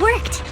worked!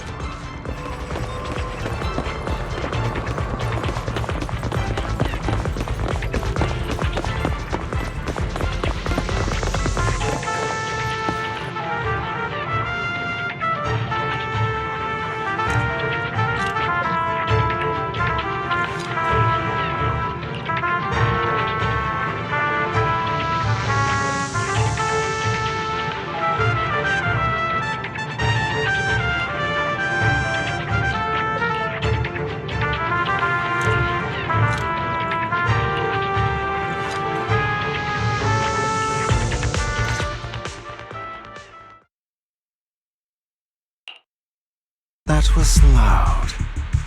That was loud.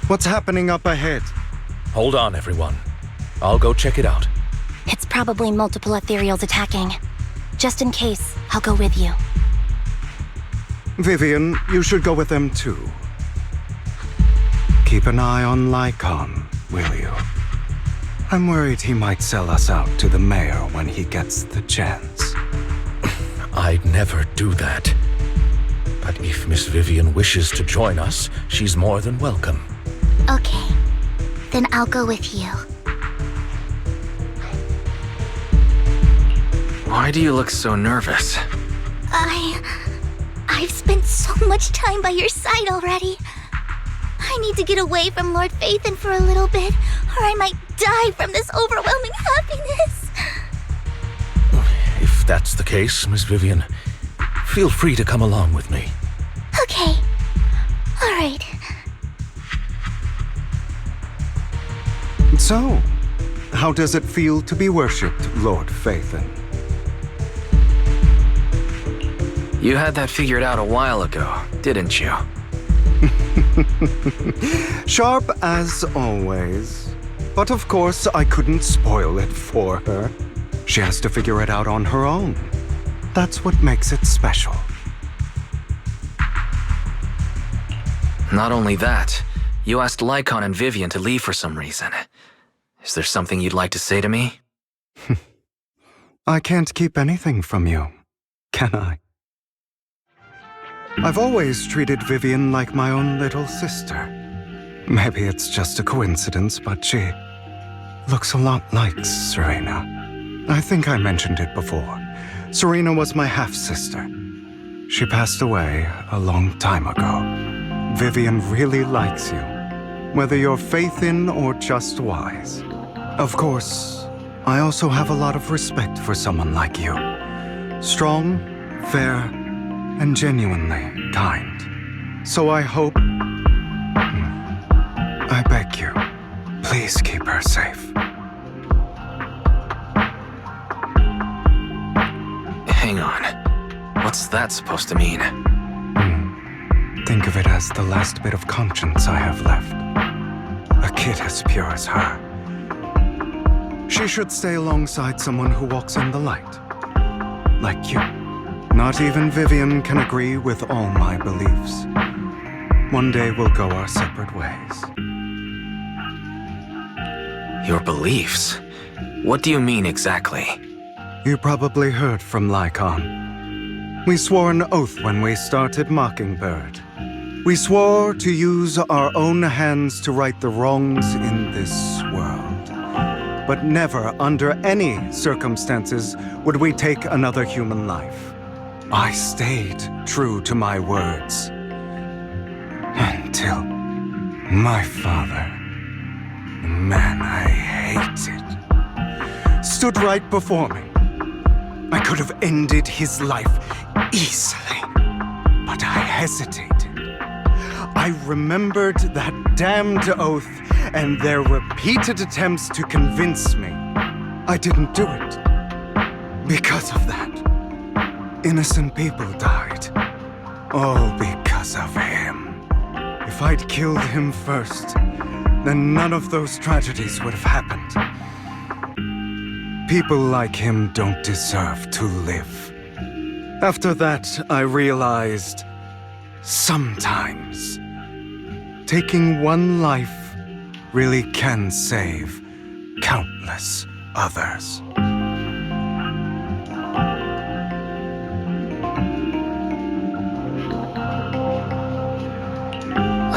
What's happening up ahead? Hold on, everyone. I'll go check it out. It's probably multiple ethereals attacking. Just in case, I'll go with you. Vivian, you should go with them too. Keep an eye on Lycon, will you? I'm worried he might sell us out to the mayor when he gets the chance. I'd never do that. But if Miss Vivian wishes to join us, she's more than welcome. Okay. Then I'll go with you. Why do you look so nervous? I've spent so much time by your side already. I need to get away from Lord Phaethon for a little bit, or I might die from this overwhelming happiness. If that's the case, Miss Vivian, feel free to come along with me. Okay. All right. So, how does it feel to be worshipped, Lord Phaethon? You had that figured out a while ago, didn't you? Sharp as always. But of course, I couldn't spoil it for her. She has to figure it out on her own. That's what makes it special. Not only that, you asked Lycon and Vivian to leave for some reason. Is there something you'd like to say to me? I can't keep anything from you, can I? I've always treated Vivian like my own little sister. Maybe it's just a coincidence, but she looks a lot like Serena. I think I mentioned it before. Serena was my half-sister. She passed away a long time ago. Vivian really likes you, whether you're Phaethon or just wise. Of course, I also have a lot of respect for someone like you. Strong, fair, and genuinely kind. So I hope... I beg you, please keep her safe. Hang on. What's that supposed to mean? Think of it as the last bit of conscience I have left. A kid as pure as her. She should stay alongside someone who walks in the light. Like you. Not even Vivian can agree with all my beliefs. One day we'll go our separate ways. Your beliefs? What do you mean exactly? You probably heard from Lycon. We swore an oath when we started Mockingbird. We swore to use our own hands to right the wrongs in this world. But never, under any circumstances, would we take another human life. I stayed true to my words. Until my father, the man I hated, stood right before me. I could have ended his life easily, but I hesitated. I remembered that damned oath and their repeated attempts to convince me I didn't do it. Because of that, innocent people died. All because of him. If I'd killed him first, then none of those tragedies would have happened. People like him don't deserve to live. After that, I realized, sometimes, taking one life really can save countless others.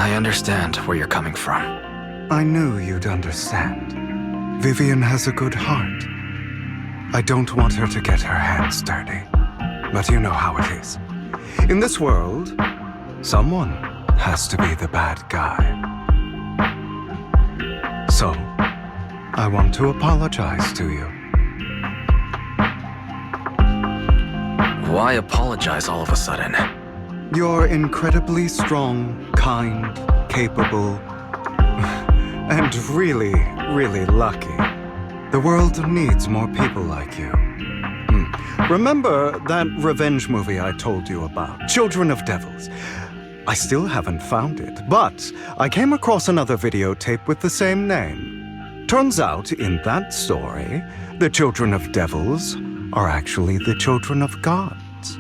I understand where you're coming from. I knew you'd understand. Vivian has a good heart. I don't want her to get her hands dirty. But you know how it is. In this world, someone has to be the bad guy. So, I want to apologize to you. Why apologize all of a sudden? You're incredibly strong, kind, capable, and really, really lucky. The world needs more people like you. Remember that revenge movie I told you about, Children of Devils? I still haven't found it, but I came across another videotape with the same name. Turns out, in that story, the Children of Devils are actually the children of gods.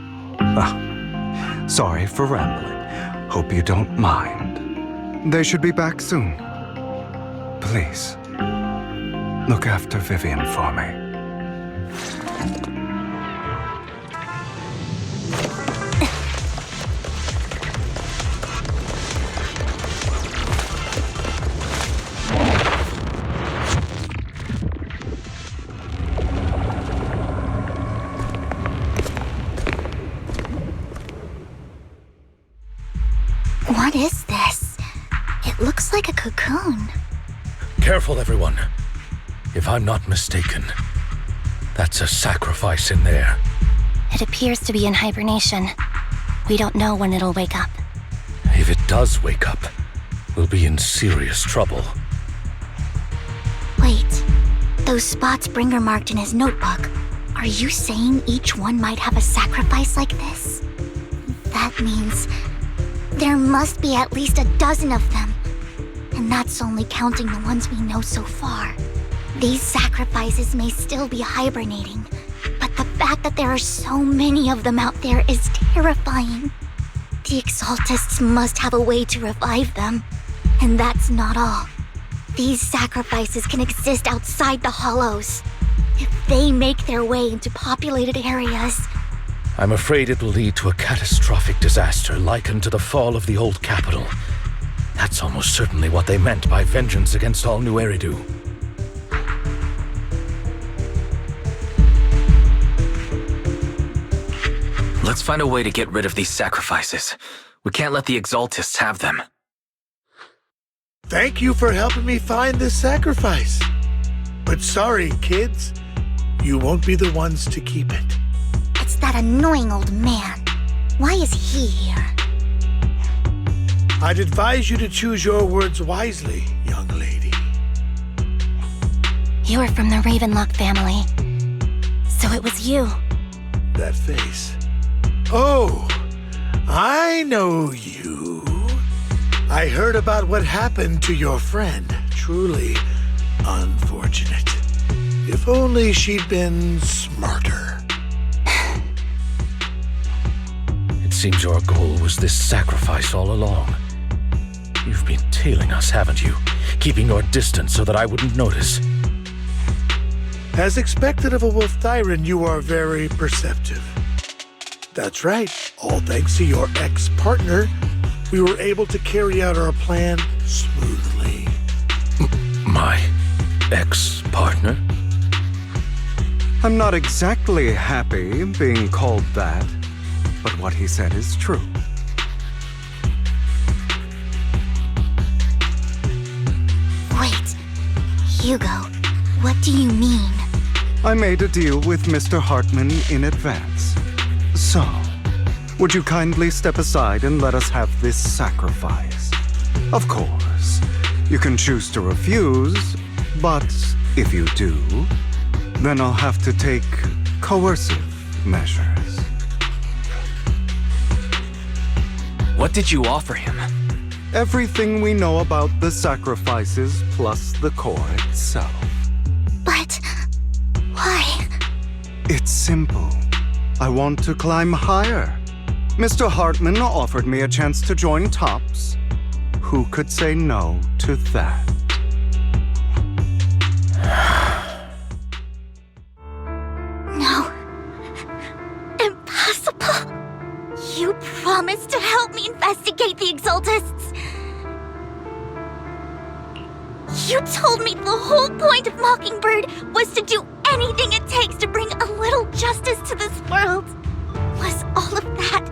Sorry for rambling. Hope you don't mind. They should be back soon. Please, look after Vivian for me. What is this? It looks like a cocoon. Careful, everyone. If I'm not mistaken, that's a sacrifice in there. It appears to be in hibernation. We don't know when it'll wake up. If it does wake up, we'll be in serious trouble. Wait, those spots Bringer marked in his notebook. Are you saying each one might have a sacrifice like this? That means there must be at least a dozen of them. And that's only counting the ones we know so far. These sacrifices may still be hibernating, but the fact that there are so many of them out there is terrifying. The Exaltists must have a way to revive them. And that's not all. These sacrifices can exist outside the Hollows. If they make their way into populated areas, I'm afraid it will lead to a catastrophic disaster likened to the fall of the old capital. That's almost certainly what they meant by vengeance against all New Eridu. Let's find a way to get rid of these sacrifices. We can't let the Exaltists have them. Thank you for helping me find this sacrifice. But sorry, kids. You won't be the ones to keep it. it's that annoying old man. Why is he here? I'd advise you to choose your words wisely, young lady. You are from the Ravenlock family. So it was you. That face. Oh, I know you. I heard about what happened to your friend. Truly unfortunate. If only she'd been smarter. It seems your goal was this sacrifice all along. You've been tailing us, haven't you? Keeping your distance so that I wouldn't notice. As expected of a wolf tyrant, you are very perceptive. That's right. All thanks to your ex-partner, we were able to carry out our plan smoothly. My ex-partner? I'm not exactly happy being called that, but what he said is true. Wait, Hugo, what do you mean? I made a deal with Mr. Hartman in advance. So, would you kindly step aside and let us have this sacrifice? Of course, you can choose to refuse, but if you do, then I'll have to take coercive measures. What did you offer him? Everything we know about the sacrifices plus the core itself. But why? It's simple. I want to climb higher. Mr. Hartman offered me a chance to join Tops. Who could say no to that? No. Impossible. You promised to help me investigate the Exaltists. You told me the whole point of Mockingbird was to do anything it takes to bring a little justice to this world. Was all of that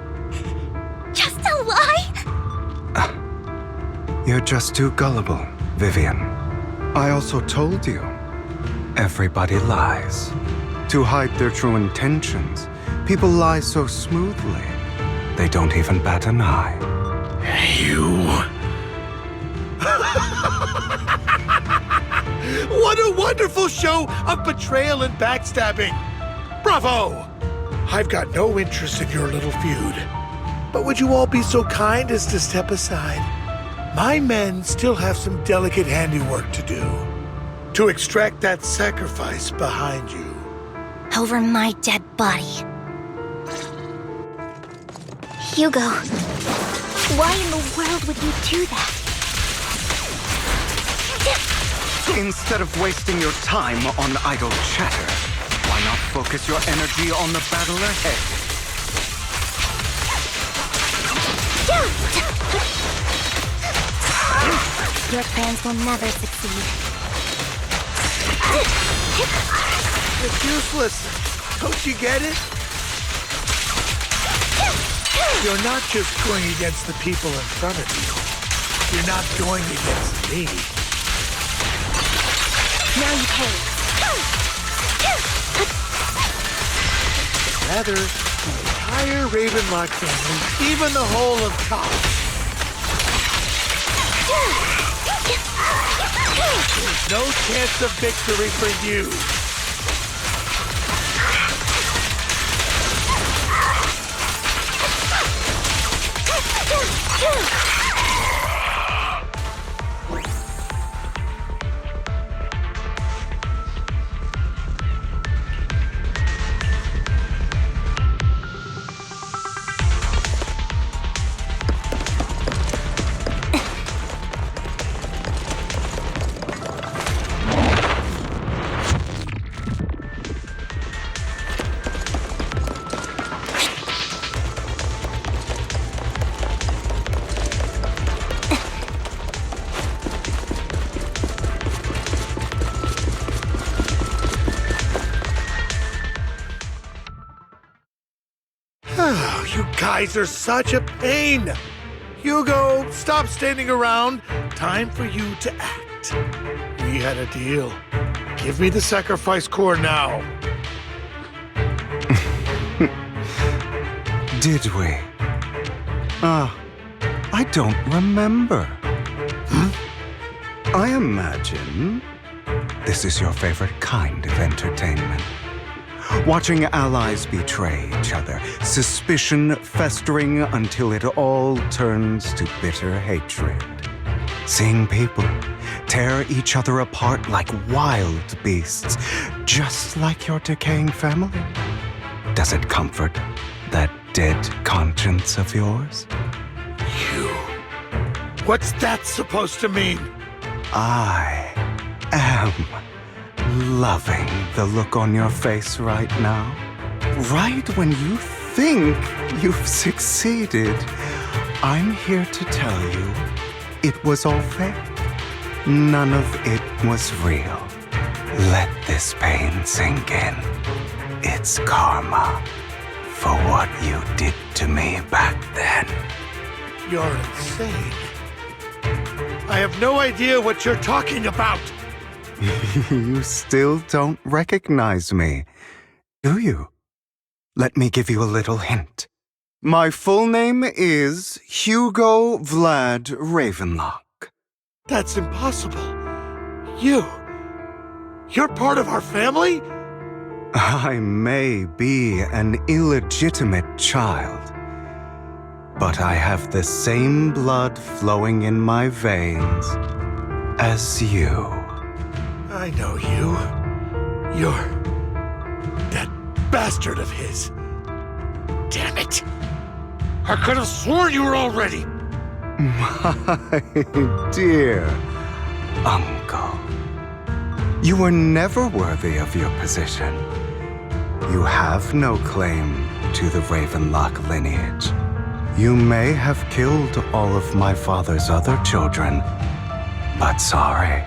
just a lie? You're just too gullible, Vivian. I also told you, everybody lies. To hide their true intentions, people lie so smoothly, they don't even bat an eye. You... What a wonderful show of betrayal and backstabbing! Bravo! I've got no interest in your little feud. But would you all be so kind as to step aside? My men still have some delicate handiwork to do. To extract that sacrifice behind you. Over my dead body. Hugo, why in the world would you do that? Instead of wasting your time on idle chatter, why not focus your energy on the battle ahead? Your plans will never succeed. It's useless. Don't you get it? You're not just going against the people in front of you. You're not going against me. Now you pay. Rather, the entire Ravenlock family, even the whole of Cops. There's no chance of victory for you. You guys are such a pain. Hugo, stop standing around. Time for you to act. We had a deal. Give me the sacrifice core now. Did we? I don't remember. I imagine this is your favorite kind of entertainment. Watching allies betray each other, suspicion festering until it all turns to bitter hatred. Seeing people tear each other apart like wild beasts, just like your decaying family. Does it comfort that dead conscience of yours? You. What's that supposed to mean? I am loving the look on your face right now. Right when you think you've succeeded, I'm here to tell you it was all fake. None of it was real. Let this pain sink in. It's karma for what you did to me back then. You're insane. I have no idea what you're talking about. You still don't recognize me, do you? Let me give you a little hint. My full name is Hugo Vlad Ravenlock. That's impossible. You're part of our family? I may be an illegitimate child, but I have the same blood flowing in my veins as you. I know you. You're that bastard of his. Damn it. I could have sworn you were already. My dear uncle, you were never worthy of your position. You have no claim to the Ravenlock lineage. You may have killed all of my father's other children, but sorry,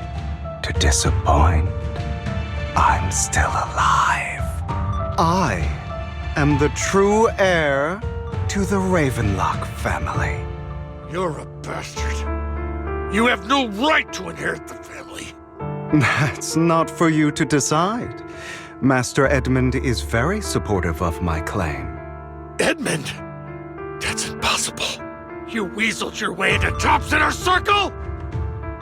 to disappoint. I'm still alive. I am the true heir to the Ravenlock family. You're a bastard. You have no right to inherit the family. That's not for you to decide. Master Edmund is very supportive of my claim. Edmund? That's impossible. You weaseled your way into Top's inner circle?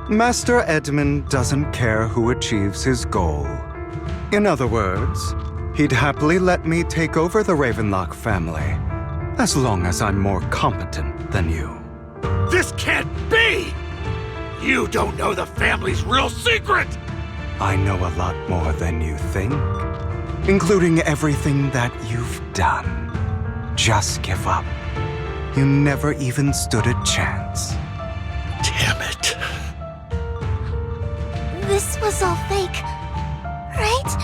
Master Edmund doesn't care who achieves his goal. In other words, he'd happily let me take over the Ravenlock family, as long as I'm more competent than you. This can't be! You don't know the family's real secret! I know a lot more than you think, including everything that you've done. Just give up. You never even stood a chance. Damn it. This was all fake, right?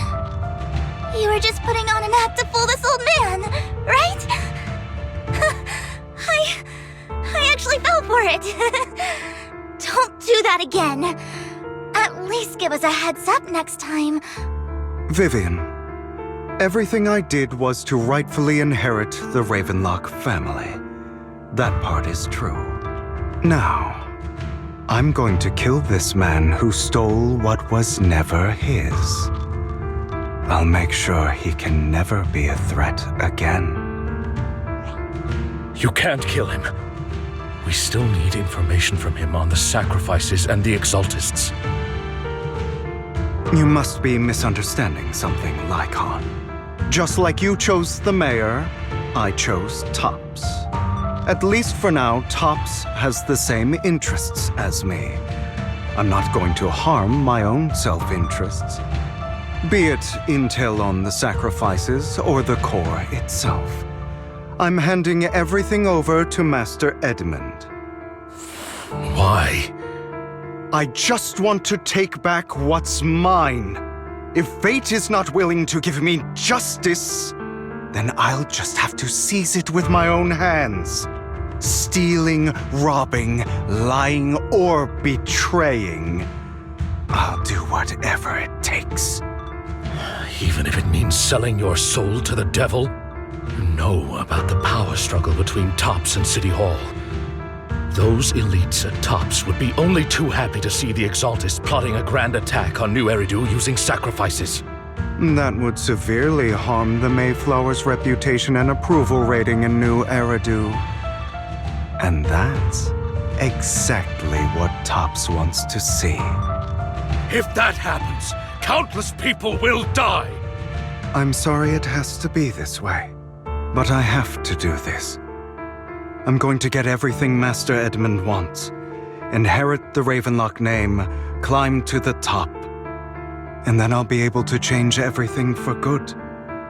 You were just putting on an act to fool this old man, right? I actually fell for it. Don't do that again. At least give us a heads up next time. Vivian, everything I did was to rightfully inherit the Ravenlock family. That part is true. Now, I'm going to kill this man who stole what was never his. I'll make sure he can never be a threat again. You can't kill him. We still need information from him on the sacrifices and the Exaltists. You must be misunderstanding something, Lycon. Just like you chose the mayor, I chose Tops. At least for now, Tops has the same interests as me. I'm not going to harm my own self-interests. Be it intel on the sacrifices or the core itself. I'm handing everything over to Master Edmund. Why? I just want to take back what's mine. If fate is not willing to give me justice, then I'll just have to seize it with my own hands. Stealing, robbing, lying, or betraying. I'll do whatever it takes. Even if it means selling your soul to the devil? You know about the power struggle between Tops and City Hall. Those elites at Tops would be only too happy to see the Exaltists plotting a grand attack on New Eridu using sacrifices. That would severely harm the Mayflower's reputation and approval rating in New Eridu. And that's exactly what Tops wants to see. If that happens, countless people will die! I'm sorry it has to be this way, but I have to do this. I'm going to get everything Master Edmund wants. Inherit the Ravenlock name, climb to the top. And then I'll be able to change everything for good.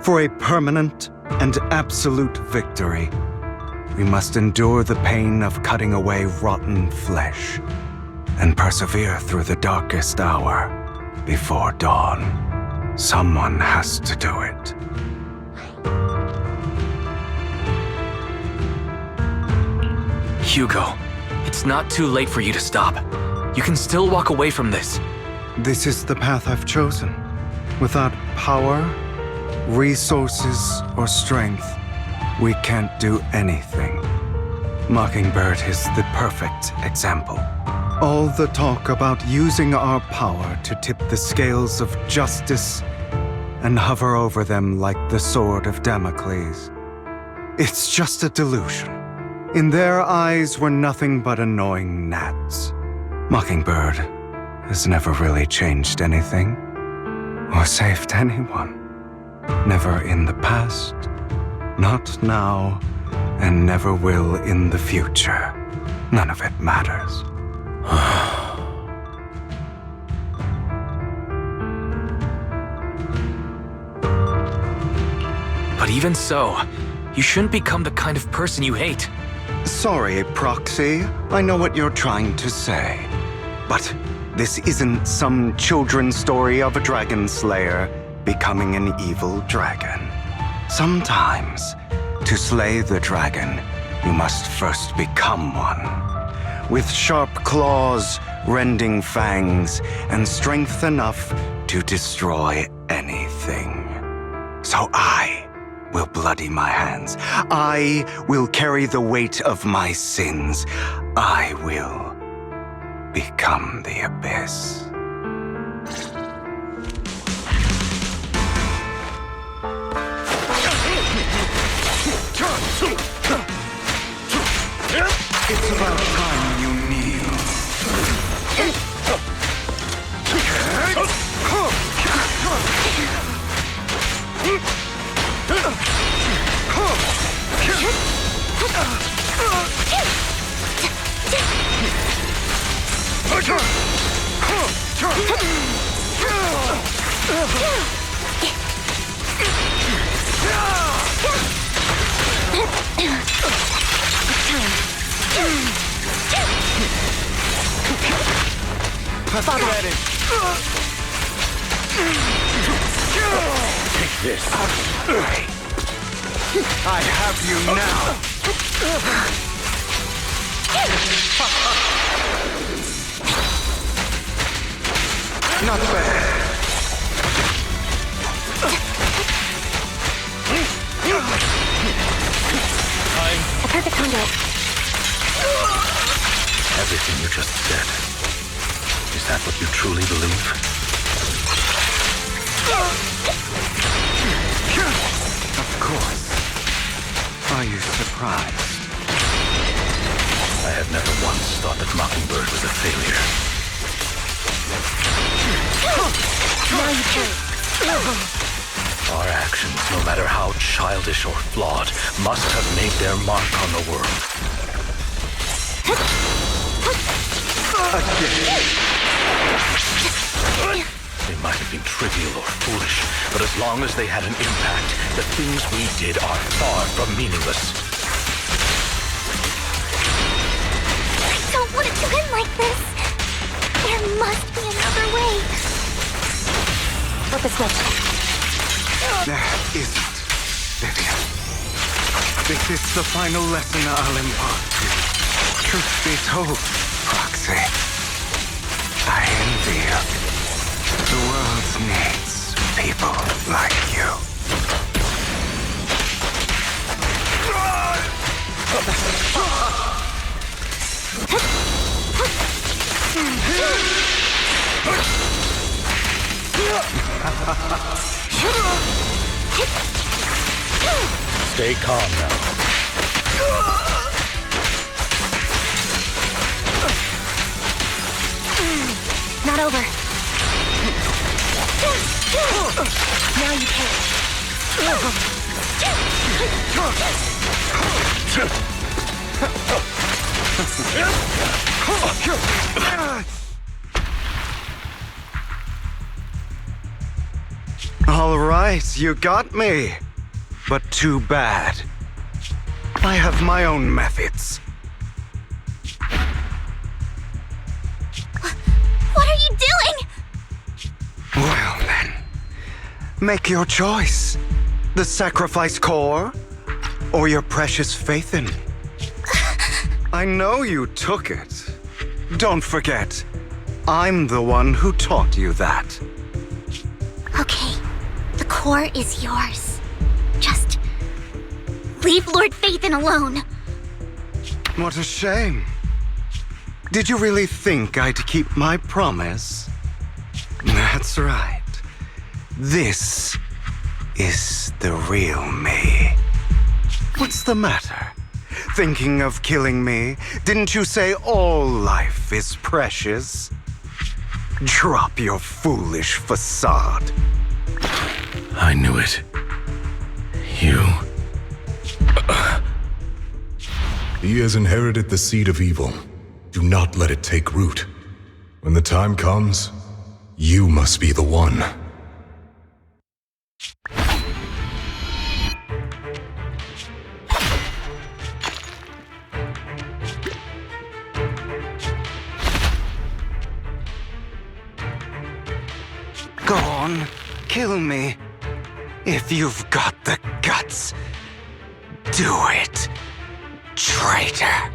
For a permanent and absolute victory. We must endure the pain of cutting away rotten flesh. And persevere through the darkest hour before dawn. Someone has to do it. Hugo, it's not too late for you to stop. You can still walk away from this. This is the path I've chosen. Without power, resources, or strength, we can't do anything. Mockingbird is the perfect example. All the talk about using our power to tip the scales of justice and hover over them like the sword of Damocles. It's just a delusion. In their eyes, we're nothing but annoying gnats. Mockingbird has never really changed anything or saved anyone. Never in the past, not now, and never will in the future. None of it matters. But even so, you shouldn't become the kind of person you hate. Sorry, Proxy. I know what you're trying to say. But this isn't some children's story of a dragon slayer becoming an evil dragon. Sometimes, to slay the dragon, you must first become one. with sharp claws, rending fangs, and strength enough to destroy anything. So I will bloody my hands. I will carry the weight of my sins. I will become the abyss. It's about time you kneel. Pathetic. Take this. I have you now. Not bad. A perfect conduit. Everything you just said. Is that what you truly believe? Of course. Are you surprised? I had never once thought that Mockingbird was a failure. Now you can. Our actions, no matter how childish or flawed, must have made their mark on the world. They might have been trivial or foolish, but as long as they had an impact, the things we did are far from meaningless. I don't want it to end like this. There must be another way. Flip the switch. There isn't, Vivian. This is the final lesson I'll impart to you. Truth be told, Proxy, I envy you. The world needs people like you. Stay calm now. Not over. Now you can. All right, you got me. But too bad. I have my own methods. What are you doing? Well then, make your choice. The sacrifice core, or your precious faith in. I know you took it. Don't forget, I'm the one who taught you that. Okay, the core is yours. Just leave Lord Phaethon alone. What a shame. Did you really think I'd keep my promise? That's right. This is the real me. What's the matter? Thinking of killing me? Didn't you say all life is precious? Drop your foolish facade. I knew it. You... He has inherited the seed of evil. Do not let it take root. When the time comes, you must be the one. Go on, kill me. If you've got the guts, do it, traitor.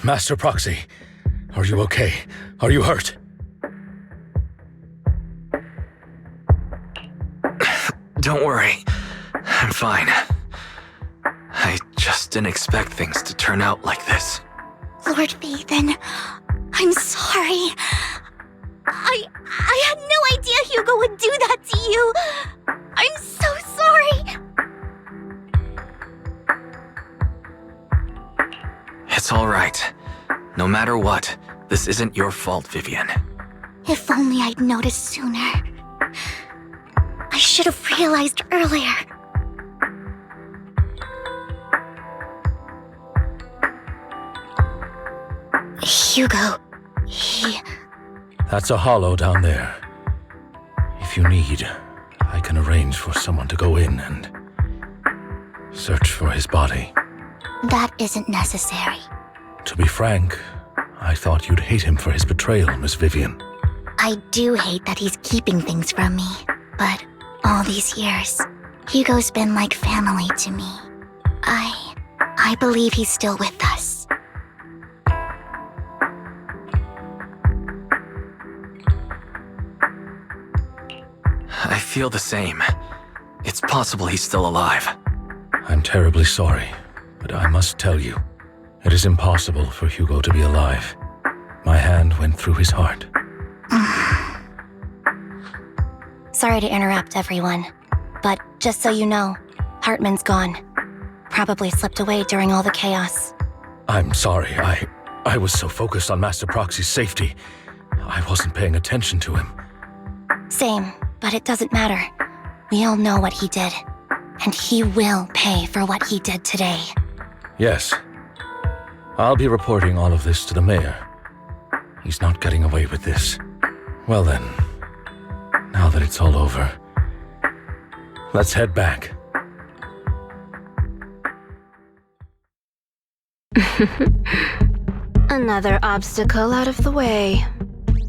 Master Proxy, are you okay? Are you hurt? Don't worry. I'm fine. I just didn't expect things to turn out like this. Lord Vathan, I'm sorry. I had no idea Hugo would do that to you. I'm so sorry. It's all right. No matter what, this isn't your fault, Vivian. If only I'd noticed sooner. I should have realized earlier. Hugo, That's a hollow down there. If you need, I can arrange for someone to go in and search for his body. that isn't necessary. To be frank, I thought you'd hate him for his betrayal, Miss Vivian. I do hate that he's keeping things from me, but all these years, Hugo's been like family to me. I believe he's still with us. I feel the same. It's possible he's still alive. I'm terribly sorry, but I must tell you, it is impossible for Hugo to be alive. My hand went through his heart. Sorry to interrupt, everyone. But just so you know, Hartman's gone. Probably slipped away during all the chaos. I'm sorry, I was so focused on Master Proxy's safety, I wasn't paying attention to him. Same, but it doesn't matter. We all know what he did. And he will pay for what he did today. Yes. I'll be reporting all of this to the mayor. He's not getting away with this. Well then, now that it's all over, let's head back. Another obstacle out of the way.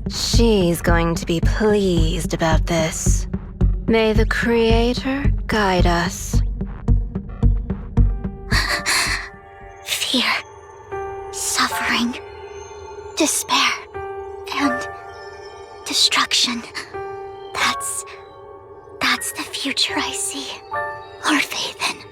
She's going to be pleased about this. May the Creator guide us. Fear, suffering, despair, and destruction. That's the future I see. Lord Vathan.